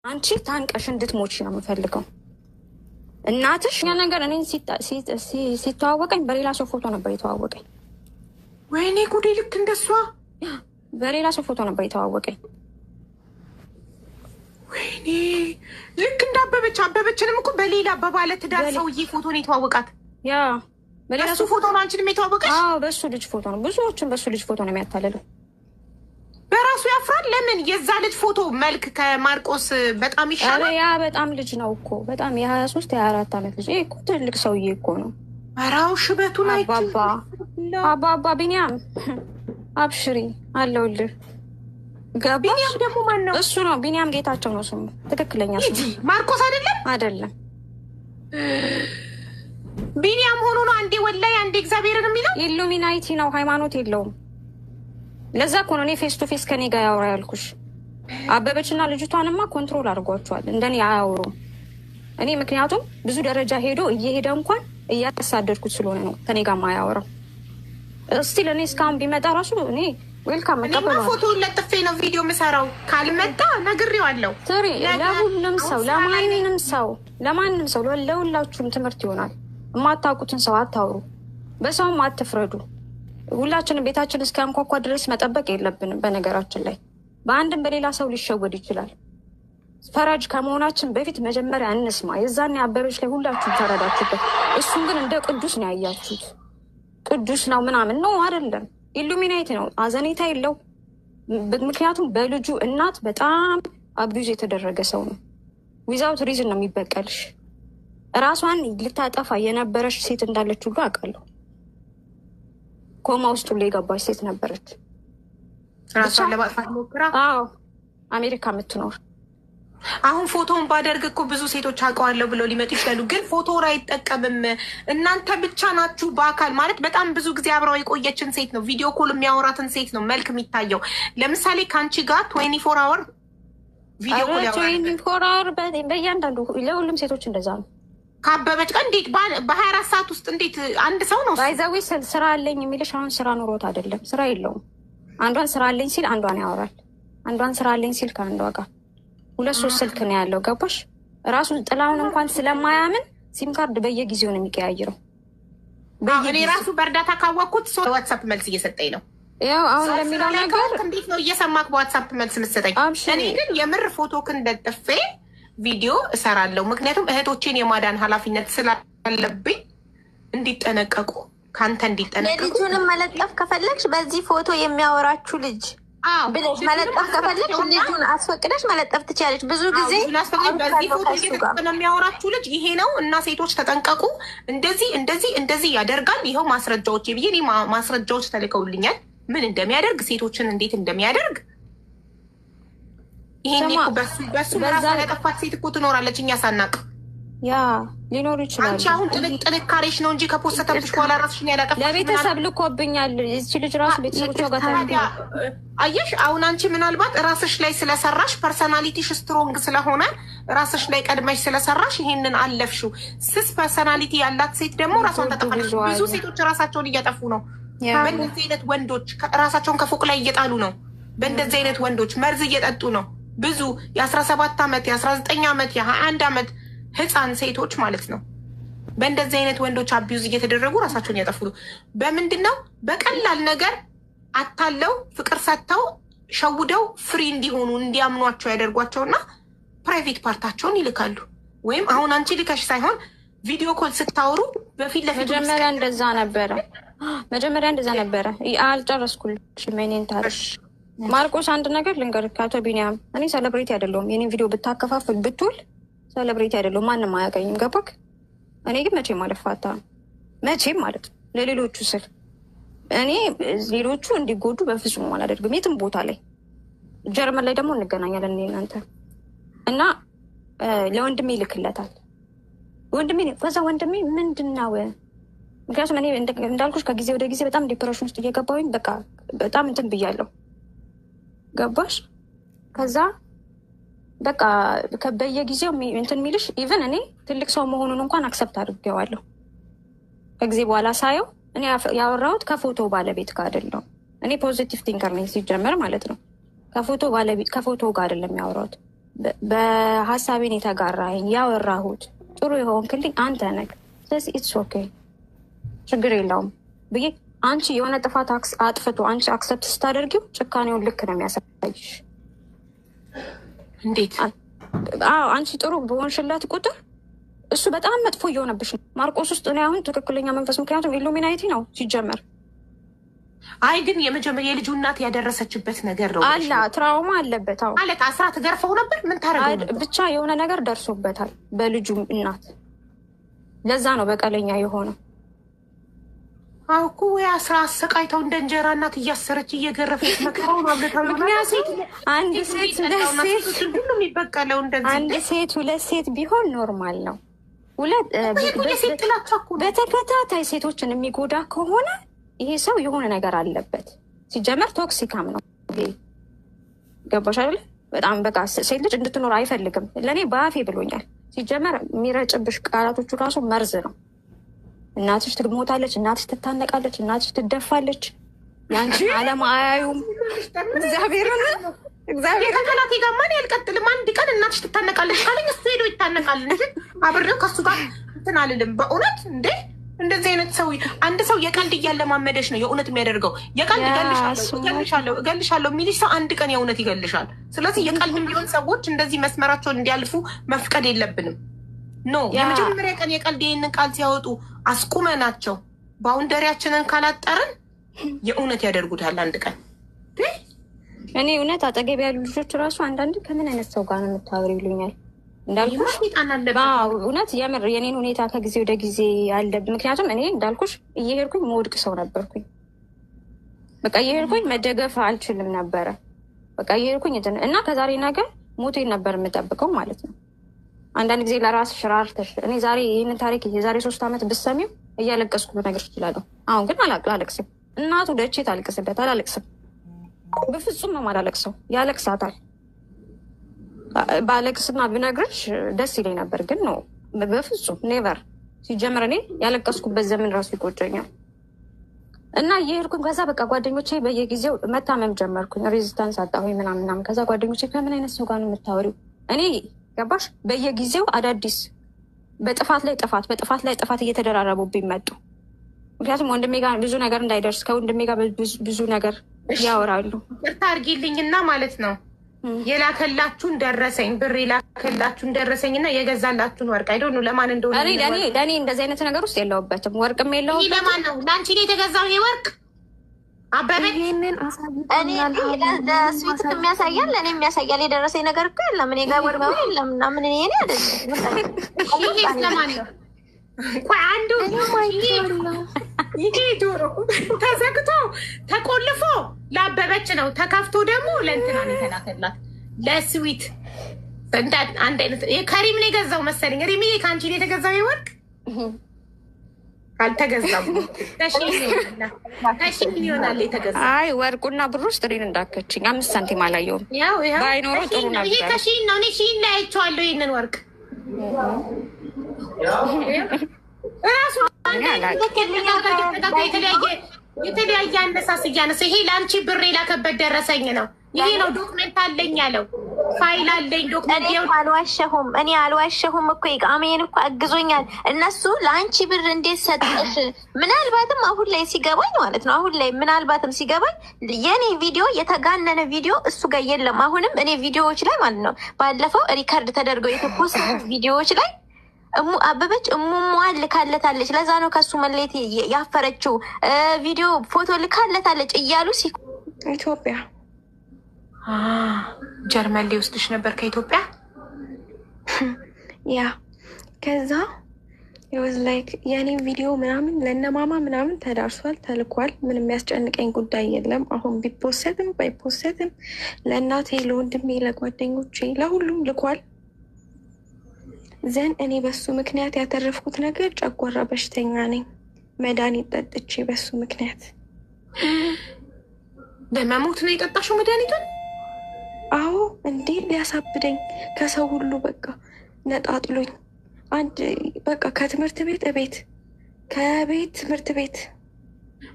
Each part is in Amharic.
አንቺ ታንቀሽ እንድትሞቺ ነው የምፈልገው። እናትሽ ያ ነገር እኔን ሲተዋወቀኝ በሌላ ሰው ፎቶ ነበር የተዋወቀኝ። ወይኔ ጉዴ! ልክ እንደሷ በሌላ ሰው ፎቶ ነበር የተዋወቀኝ። ወይኔ ልክ እንዳበበች አበበችንም እኮ በሌላ በባለ ትዳር ሰውዬ ፎቶ ነው የተዋወቃት። ያ በሌላ ሰው ፎቶ ነው አንቺንም የተዋወቀች? አዎ በሱ ልጅ ፎቶ ነው። ብዙዎችን በሱ ልጅ ፎቶ ነው የሚያታልለው። በራሱ ያፍራል። ለምን የዛ ልጅ ፎቶ መልክ ከማርቆስ በጣም ይሻላል። ያ በጣም ልጅ ነው እኮ በጣም የ23 የ24 ዓመት ልጅ እኮ ትልቅ ሰውዬ እኮ ነው። አራው ሽበቱን አባባ ቢኒያም አብሽሪ አለውልህ። ቢኒያም ደግሞ ማን ነው? እሱ ነው ቢኒያም ጌታቸው ነው ስሙ፣ ትክክለኛ ስሙ። ማርቆስ አይደለም። ቢኒያም ሆኖ ነው አንዴ ወላይ አንዴ እግዚአብሔርን የሚለው። ኢሉሚናይቲ ነው፣ ሃይማኖት የለውም። ለዛ እኮ ነው እኔ ፌስ ቱ ፌስ ከኔ ጋር ያወራ ያልኩሽ። አበበችና ልጅቷንማ ኮንትሮል አድርጓቸዋል፣ እንደኔ አያወሩም። እኔ ምክንያቱም ብዙ ደረጃ እየሄደ እንኳን እያሳደድኩት ስለሆነ ነው ከኔ ጋር ማያወራው። እስቲ ለእኔ እስካሁን ቢመጣ ራሱ እኔ ዌልካም መቀበል። ፎቶ ለጥፌ ነው ቪዲዮ የምሰራው። ካልመጣ ነግሬዋለሁ። ለማንም ሰው ለሁላችሁም ትምህርት ይሆናል። የማታውቁትን ሰው አታውሩ፣ በሰውም አትፍረዱ። ሁላችንም ቤታችን እስኪያንኳኳ ድረስ መጠበቅ የለብንም። በነገራችን ላይ በአንድም በሌላ ሰው ሊሸወድ ይችላል። ፈራጅ ከመሆናችን በፊት መጀመሪያ እንስማ። የዛኔ አበበች ላይ ሁላችሁም ተረዳችሁበት። እሱን ግን እንደ ቅዱስ ነው ያያችሁት። ቅዱስ ነው ምናምን ነው አይደለም። ኢሉሚናይቲ ነው፣ አዘኔታ የለው። ምክንያቱም በልጁ እናት በጣም አቢዩዝ የተደረገ ሰው ነው። ዊዛውት ሪዝን ነው የሚበቀልሽ። ራሷን ልታጠፋ የነበረች ሴት እንዳለች ሁሉ አውቃለሁ። ኮማ ውስጥ ሁሉ የገባች ሴት ነበረች። ራሷን ለማጥፋት ሞክራ። አዎ አሜሪካ የምትኖር። አሁን ፎቶውን ባደርግ እኮ ብዙ ሴቶች አውቀዋለሁ ብለው ሊመጡ ይችላሉ። ግን ፎቶ አይጠቀምም። እናንተ ብቻ ናችሁ በአካል ማለት በጣም ብዙ ጊዜ አብረው የቆየችን ሴት ነው ቪዲዮ ኮል የሚያወራትን ሴት ነው መልክ የሚታየው። ለምሳሌ ከአንቺ ጋር 24 አወር ቪዲዮ ኮል ያወራል። 24 አወር በእያንዳንዱ ለሁሉም ሴቶች እንደዛ ነው። ካበበች ቀን እንዴት በ24 ሰዓት ውስጥ እንዴት አንድ ሰው ነው ባይዘዊ ስራ አለኝ የሚልሽ? አሁን ስራ ኑሮት አይደለም፣ ስራ የለውም። አንዷን ስራ አለኝ ሲል አንዷን ያወራል። አንዷን ስራ አለኝ ሲል ከአንዷ ጋር 2-3 ስልክ ነው ያለው። ገባሽ? ራሱን ጥላውን እንኳን ስለማያምን ሲም ካርድ በየጊዜው ነው የሚቀያይረው። እኔ ራሱ በእርዳታ ካወቅኩት ዋትሳፕ መልስ እየሰጠኝ ነው። ያው አሁን ለሚለው ነገር እንዴት ነው እየሰማክ በዋትሳፕ መልስ የምትሰጠኝ? እኔ ግን የምር ፎቶክን ለጥፌ ቪዲዮ እሰራለሁ። ምክንያቱም እህቶቼን የማዳን ኃላፊነት ስላለብኝ እንዲጠነቀቁ ከአንተ እንዲጠነቀቁ። የልጁንም መለጠፍ ከፈለግሽ በዚህ ፎቶ የሚያወራችሁ ልጅ ብለሽ መለጠፍ ከፈለግሽ ልጁን አስፈቅደሽ መለጠፍ ትችላለች። ብዙ ጊዜ በዚህ ፎቶ እየተጠቀመ የሚያወራችሁ ልጅ ይሄ ነው እና ሴቶች ተጠንቀቁ፣ እንደዚህ ያደርጋል፣ ይኸው ማስረጃዎች ብዬ እኔ ማስረጃዎች ተልከውልኛል፣ ምን እንደሚያደርግ ሴቶችን እንዴት እንደሚያደርግ። ይሄን እኮ በሱ ራሷ ያጠፋች ሴት እኮ ትኖራለች እኛ ሳናቅ። ያ ሊኖር ይችላል። አንቺ አሁን ጥንካሬሽ ነው እንጂ ከፖስተተብሽ በኋላ ራስሽን ያላጠፋሽ ለቤተሰብ ልኮብኛል። እቺ ልጅ ራሱ ቤተሰቦቿ ጋር አየሽ። አሁን አንቺ ምናልባት ራስሽ ላይ ስለሰራሽ ፐርሰናሊቲሽ ስትሮንግ ስለሆነ ራስሽ ላይ ቀድመሽ ስለሰራሽ ይሄንን አለፍሽው። ስስ ፐርሰናሊቲ ያላት ሴት ደግሞ ራሷን ታጠፋለች። ብዙ ሴቶች ራሳቸውን እያጠፉ ነው። በእንደዚህ አይነት ወንዶች ራሳቸውን ከፎቅ ላይ እየጣሉ ነው። በእንደዚህ አይነት ወንዶች መርዝ እየጠጡ ነው። ብዙ የ17 ዓመት የ19 ዓመት የ21 ዓመት ህፃን ሴቶች ማለት ነው በእንደዚህ አይነት ወንዶች አቢዩዝ እየተደረጉ ራሳቸውን ያጠፉ ነው። በምንድን ነው? በቀላል ነገር አታለው ፍቅር ሰጥተው ሸውደው ፍሪ እንዲሆኑ እንዲያምኗቸው ያደርጓቸውና ፕራይቬት ፓርታቸውን ይልካሉ። ወይም አሁን አንቺ ልከሽ ሳይሆን ቪዲዮ ኮል ስታወሩ በፊት ለፊት መጀመሪያ እንደዛ ነበረ። አልጨረስኩልሽም። እኔን ታሪክ ማርቆስ አንድ ነገር ልንገርህ። ከአቶ ቢኒያም እኔ ሴሌብሬቲ አይደለሁም። የኔን ቪዲዮ ብታከፋፍል ብትውል ሴሌብሬቲ አይደለሁም። ማንም አያውቀኝም። ገባክ? እኔ ግን መቼም አልፋታ መቼም ማለት ነው ለሌሎቹ ስል እኔ ሌሎቹ እንዲጎዱ በፍጹም አላደርግም። የትም ቦታ ላይ ጀርመን ላይ ደግሞ እንገናኛለን እኔ እናንተ እና ለወንድሜ ይልክለታል። ከዛ ወንድሜ ምንድን ነው? ምክንያቱም እኔ እንዳልኩሽ ከጊዜ ወደ ጊዜ በጣም ዲፕሬሽን ውስጥ እየገባሁኝ በቃ በጣም እንትን ብያለሁ። ገባሽ? ከዛ በቃ በየጊዜው እንትን የሚልሽ ኢቨን እኔ ትልቅ ሰው መሆኑን እንኳን አክሰፕት አድርጌዋለሁ። ከጊዜ በኋላ ሳየው እኔ ያወራሁት ከፎቶ ባለቤት ጋር አይደለም። እኔ ፖዚቲቭ ቲንከር ነኝ ሲጀመር ማለት ነው። ከፎቶ ጋር አይደለም ያወራሁት። በሀሳቤን የተጋራኝ ያወራሁት ጥሩ የሆንክልኝ አንተ ነህ። ስለዚህ ኢትስ ኦኬ ችግር የለውም ብዬ አንቺ የሆነ ጥፋት አጥፍቶ አንቺ አክሰፕት ስታደርጊው ጭካኔውን ልክ ነው የሚያሳይሽ። እንዴት? አዎ አንቺ ጥሩ በሆንሽላት ቁጥር እሱ በጣም መጥፎ እየሆነብሽ ነው። ማርቆስ ውስጥ እኔ አሁን ትክክለኛ መንፈስ ምክንያቱም ኢሉሚናይቲ ነው ሲጀመር። አይ ግን የመጀመሪያ የልጁ እናት ያደረሰችበት ነገር ነው አላ ትራውማ አለበት። አዎ ማለት አስራት ገርፈው ነበር ምን ታረጋለህ? ብቻ የሆነ ነገር ደርሶበታል በልጁ እናት። ለዛ ነው በቀለኛ የሆነው። አውኩ አስራ አሰቃይተው እንደ እንጀራ እናት እያሰረች እየገረፈች መከራውን አብለታው። ምክንያቱም አንድ ሴት ሁለት ሴት ቢሆን ኖርማል ነው። በተከታታይ ሴቶችን የሚጎዳ ከሆነ ይሄ ሰው የሆነ ነገር አለበት። ሲጀመር ቶክሲካም ነው። ገባሽ አይደለ? በጣም በቃ ሴት ልጅ እንድትኖር አይፈልግም። ለእኔ በአፌ ብሎኛል። ሲጀመር የሚረጭብሽ ቃላቶቹ ራሱ መርዝ ነው። እናትሽ ትሞታለች፣ እናትሽ ትታነቃለች፣ እናትሽ ትደፋለች። ያንቺ አለም አያዩም። እግዚአብሔር ከጠላቴ ጋር ማን ያልቀጥልም። አንድ ቀን እናትሽ ትታነቃለች ካለኝ እሱ ሄዶ ይታነቃል እንጂ አብሬው ከሱ ጋር እንትን አልልም። በእውነት እንዴ እንደዚህ አይነት ሰው አንድ ሰው የቀልድ እያለማመደሽ ነው የእውነት የሚያደርገው። የቀልድ እገልሻለሁ የሚልሽ ሰው አንድ ቀን የእውነት ይገልሻል። ስለዚህ የቀልድ የሚሆን ሰዎች እንደዚህ መስመራቸውን እንዲያልፉ መፍቀድ የለብንም። ኖ የመጀመሪያ ቀን የቀልድ ይህንን ቃል ሲያወጡ አስቁመናቸው ባውንደሪያችንን ካላጠርን የእውነት ያደርጉታል አንድ ቀን። እኔ እውነት አጠገብ ያሉ ልጆች ራሱ አንዳንድ ከምን አይነት ሰው ጋር ነው የምታወሪ ይሉኛል። እንዳልኩሽ እውነት የምር የኔን ሁኔታ ከጊዜ ወደ ጊዜ አለ። ምክንያቱም እኔ እንዳልኩሽ እየሄድኩኝ መውድቅ ሰው ነበርኩኝ። በቃ እየሄድኩኝ መደገፍ አልችልም ነበረ። በቃ እየሄድኩኝ እና ከዛሬ ነገር ሞቴን ነበር የምጠብቀው ማለት ነው። አንዳንድ ጊዜ ለራስ ሽራርተሽ እኔ ዛሬ ይህንን ታሪክ የዛሬ 3 ዓመት ብሰሚው እያለቀስኩ ነገር ይችላለሁ። አሁን ግን አላለቅስም። እናቱ ደቼ ታልቅስበት አላለቅስም። በፍጹም ነው የማላለቅሰው። ያለቅሳታል። ባለቅስና ብነግርሽ ደስ ይለኝ ነበር፣ ግን ነው በፍጹም ኔቨር። ሲጀምር እኔ ያለቀስኩበት ዘመን ራሱ ይቆጨኛል። እና እየሄድኩኝ ከዛ በቃ ጓደኞቼ በየጊዜው መታመም ጀመርኩኝ። ሬዚስታንስ አጣሁኝ ምናምናም። ከዛ ጓደኞቼ ከምን አይነት ሰው ጋር ነው የምታወሪው? እኔ ገባሽ በየጊዜው አዳዲስ በጥፋት ላይ ጥፋት እየተደራረቡብኝ መጡ። ምክንያቱም ወንድሜ ጋር ብዙ ነገር እንዳይደርስ ከወንድሜ ጋር ብዙ ነገር ያወራሉ። ቅርታ አድርጊልኝና ማለት ነው የላከላችሁን ደረሰኝ ብር የላከላችሁን ደረሰኝ እና የገዛላችሁን ወርቅ አይዶ ነው ለማን እንደሆነ ለእኔ እንደዚህ አይነት ነገር ውስጥ የለውበትም። ወርቅም የለውበትም። ለማን ነው? ለአንቺ ነው የተገዛው ይሄ ወርቅ? አበበ ይሄንን እኔ ለስዊት የሚያሳያል ለእኔ የሚያሳያል። የደረሰኝ ነገር እኮ የለም። እኔ ጋር ወርቅ የለም እና ምን እኔ አይደለም። ይሄ ለማን ነው? ቆይ አንዱ ይሄ ዶሮ ተዘግቶ ተቆልፎ ለአበበች ነው፣ ተከፍቶ ደግሞ ለእንትና ነው የተላከላት ለስዊት። አንድ አይነት ከሪም ነው የገዛው መሰለኝ። ሪም ከአንቺ ነው የተገዛው ይሄ ወርቅ? አልተገዛም። ከሺ ይሆናል የተገዛ። አይ ወርቁና ብሩ ውስጥ እኔን እንዳከችኝ 5 ሳንቲም አላየውም። ባይኖረው ጥሩ ነበር። ይሄ ከሺ ነው። እኔ ሺ ላይ አይቼዋለሁ ይሄንን ወርቅ ራሱ የተለያየ አነሳስ እያነሳ ይሄ ለአንቺ ብር የላከበት ደረሰኝ ነው። ይሄ ነው ዶክመንት አለኝ ያለው ፋይል አለኝ ዶክመንት። እኔ አልዋሸሁም እኮ ኢቃሜን እኮ አግዞኛል። እነሱ ለአንቺ ብር እንዴት ሰጠሽ? ምናልባትም አሁን ላይ ሲገባኝ ማለት ነው ምናልባትም ሲገባኝ የኔ ቪዲዮ የተጋነነ ቪዲዮ እሱ ጋር የለም። አሁንም እኔ ቪዲዮዎች ላይ ማለት ነው ባለፈው ሪከርድ ተደርገው የተፖስቱ ቪዲዮዎች ላይ አበበች እሙሟን ልካለታለች። ለዛ ነው ከሱ መለየት ያፈረችው። ቪዲዮ ፎቶ ልካለታለች እያሉ ኢትዮጵያ ጀርመን ሊወስድሽ ነበር ከኢትዮጵያ። ያ ከዛ የወዝ ላይክ የኔ ቪዲዮ ምናምን ለነማማ ምናምን ተዳርሷል፣ ተልኳል። ምንም የሚያስጨንቀኝ ጉዳይ የለም። አሁን ቢፖሰትም ባይፖሰትም ለእናቴ፣ ለወንድሜ፣ ለጓደኞቼ ለሁሉም ልኳል። ዘን እኔ በሱ ምክንያት ያተረፍኩት ነገር ጨጓራ በሽተኛ ነኝ። መድኃኒት ጠጥቼ በሱ ምክንያት በመሞት ነው የጠጣሽው መድኃኒቱን? አዎ እንዴ ሊያሳብደኝ ከሰው ሁሉ በቃ ነጣጥሎኝ በቃ ከትምህርት ቤት እቤት ከቤት ትምህርት ቤት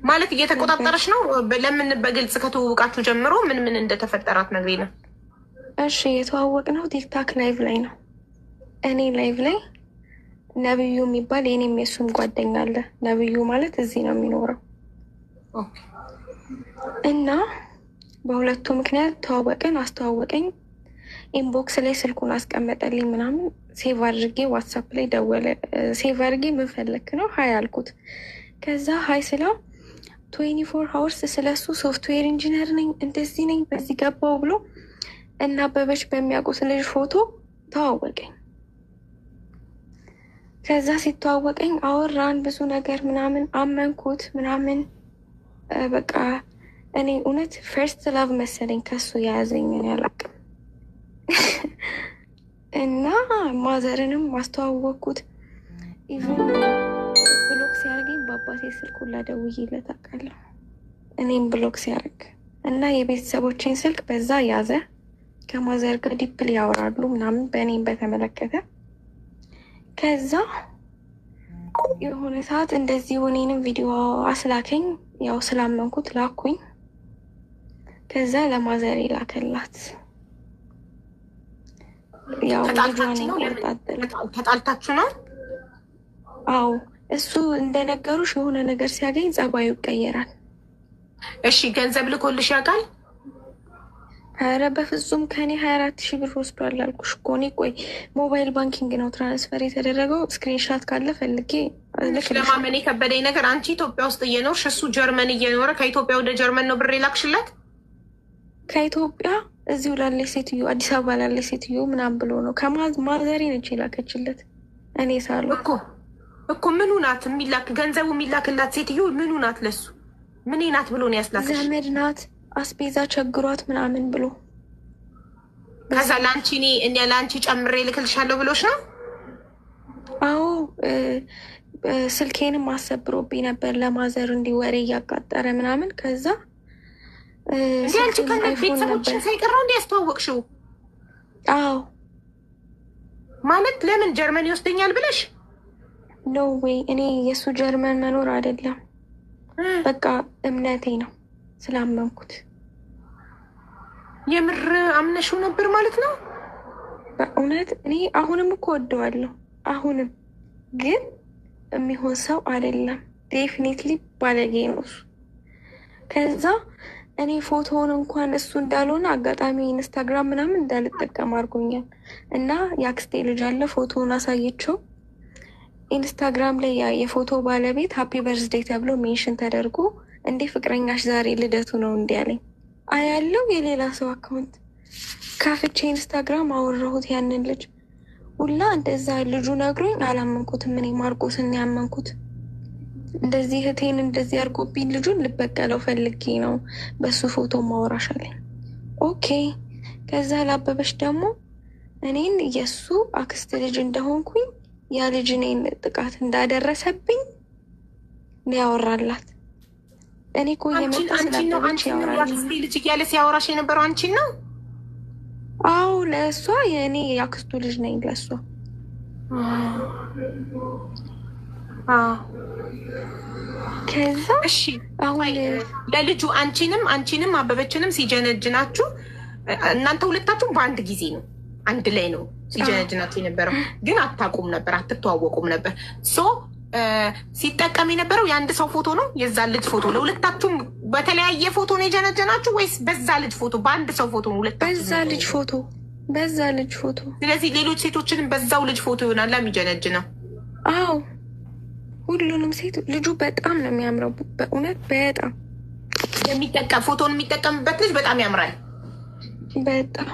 ማለት እየተቆጣጠረች ነው። ለምን በግልጽ ከተዋወቃችሁ ጀምሮ ምን እንደተፈጠራት ነግሪኝ ነው። እሺ የተዋወቅነው ቲክታክ ላይቭ ላይ ነው። እኔ ላይቭ ላይ ነብዩ የሚባል የኔም የሱም ጓደኛ አለ። ነብዩ ማለት እዚህ ነው የሚኖረው እና በሁለቱ ምክንያት ተዋወቅን። አስተዋወቀኝ። ኢንቦክስ ላይ ስልኩን አስቀመጠልኝ ምናምን። ሴቭ አድርጌ ዋትሳፕ ላይ ደወለ። ሴቭ አድርጌ ምን ፈለክ ነው ሀይ አልኩት። ከዛ ሀይ ስለው 24 ሀውርስ ስለሱ ሶፍትዌር ኢንጂነር ነኝ እንደዚህ ነኝ በዚህ ገባው ብሎ እና አበበች በሚያውቁት ልጅ ፎቶ ተዋወቀኝ። ከዛ ሲተዋወቀኝ አወራን ብዙ ነገር ምናምን አመንኩት ምናምን። በቃ እኔ እውነት ፈርስት ላቭ መሰለኝ ከሱ የያዘኝ አላውቅም። እና ማዘርንም ማስተዋወቅኩት። ኢቭን ብሎክ ሲያደርገኝ በአባቴ ስልክ ሁላ ደውዬለት አውቃለሁ። እኔም ብሎክ ሲያደርግ እና የቤተሰቦችን ስልክ በዛ ያዘ። ከማዘር ጋር ዲፕል ያወራሉ ምናምን በእኔም በተመለከተ። ከዛ የሆነ ሰዓት እንደዚህ እኔንም ቪዲዮ አስላከኝ። ያው ስላመንኩት ላኩኝ። ከዛ ለማዘር ላከላት። ያው ተጣልታችሁ ነው? አዎ እሱ እንደነገሩሽ የሆነ ነገር ሲያገኝ ጸባዩ ይቀየራል። እሺ ገንዘብ ልኮልሽ ያውቃል? ኧረ በፍጹም ከኔ 24,000 ብር ወስዷል አልኩሽ እኮ። እኔ ቆይ ሞባይል ባንኪንግ ነው ትራንስፈር የተደረገው። ስክሪንሻት ካለ ፈልጌ ለማመን የከበደኝ ነገር አንቺ ኢትዮጵያ ውስጥ እየኖርሽ እሱ ጀርመን እየኖረ ከኢትዮጵያ ወደ ጀርመን ነው ብር የላክሽለት? ከኢትዮጵያ እዚሁ ላለች ሴትዮ አዲስ አበባ ላለች ሴትዮ ምናምን ብሎ ነው ከማዘሬ ነች የላከችለት። እኔ ሳሉ እኮ ምኑ ናት የሚላክ ገንዘቡ የሚላክላት ሴትዮ ምኑ ናት? ለሱ ምን ናት ብሎ ነው ያስላከሽ? ዘመድ ናት አስቤዛ ቸግሯት ምናምን ብሎ። ከዛ ለአንቺ እኔ ለአንቺ ጨምሬ ልክልሻለሁ ብሎች ነው? አዎ ስልኬንም አሰብሮብኝ ነበር ለማዘር እንዲወሬ እያቃጠረ ምናምን። ከዛ አንቺ ከነ ቤተሰቦችን ሳይቀረው እንዲ ያስተዋወቅሽው? አዎ ማለት ለምን ጀርመን ይወስደኛል ብለሽ? ኖ ዌይ እኔ የእሱ ጀርመን መኖር አይደለም በቃ እምነቴ ነው ስላመንኩት። የምር አምነሽው ነበር ማለት ነው? በእውነት እኔ አሁንም እኮ ወደዋለሁ። አሁንም ግን የሚሆን ሰው አይደለም። ዴፊኒትሊ ባለጌ ነው እሱ። ከዛ እኔ ፎቶውን እንኳን እሱ እንዳልሆነ አጋጣሚ ኢንስታግራም ምናምን እንዳልጠቀም አድርጎኛል። እና የአክስቴ ልጅ አለ ፎቶውን አሳየችው። ኢንስታግራም ላይ የፎቶ ባለቤት ሃፒ በርዝዴይ ተብሎ ሜንሽን ተደርጎ እንዴ ፍቅረኛሽ ዛሬ ልደቱ ነው እንዲ ያለኝ አያለው። የሌላ ሰው አካውንት ከፍቼ ኢንስታግራም አወራሁት ያንን ልጅ ሁላ እንደዛ ልጁ ነግሮኝ አላመንኩትም። እኔ ማርቆስን ያመንኩት እንደዚህ እህቴን እንደዚህ አድርጎብኝ ልጁን ልበቀለው ፈልጌ ነው በሱ ፎቶ ማወራሽ አለኝ። ኦኬ ከዛ ላበበሽ ደግሞ እኔን የእሱ አክስት ልጅ እንደሆንኩኝ ያ ልጅ እኔን ጥቃት እንዳደረሰብኝ ነው ያወራላት። እኔ እኮ እየመጣ ስላበበች ያወራል። ልጅ እያለ ሲያወራሽ የነበረው አንቺን ነው? አዎ ለእሷ የእኔ የአክስቱ ልጅ ነኝ ለእሷ። ከዛ እሺ አሁን ለልጁ አንቺንም አበበችንም ሲጀነጅናችሁ እናንተ ሁለታችሁም በአንድ ጊዜ ነው አንድ ላይ ነው ሲጀነጅናችሁ የነበረው፣ ግን አታውቁም ነበር፣ አትተዋወቁም ነበር። ሶ ሲጠቀም የነበረው የአንድ ሰው ፎቶ ነው የዛ ልጅ ፎቶ። ለሁለታችሁም በተለያየ ፎቶ ነው የጀነጀናችሁ ወይስ በዛ ልጅ ፎቶ? በአንድ ሰው ፎቶ ነው ሁለታችሁ? በዛ ልጅ ፎቶ። ስለዚህ ሌሎች ሴቶችንም በዛው ልጅ ፎቶ ይሆናል የሚጀነጅ ነው? አዎ ሁሉንም ሴት። ልጁ በጣም ነው የሚያምረው በእውነት በጣም ፎቶን የሚጠቀምበት ልጅ በጣም ያምራል። በጣም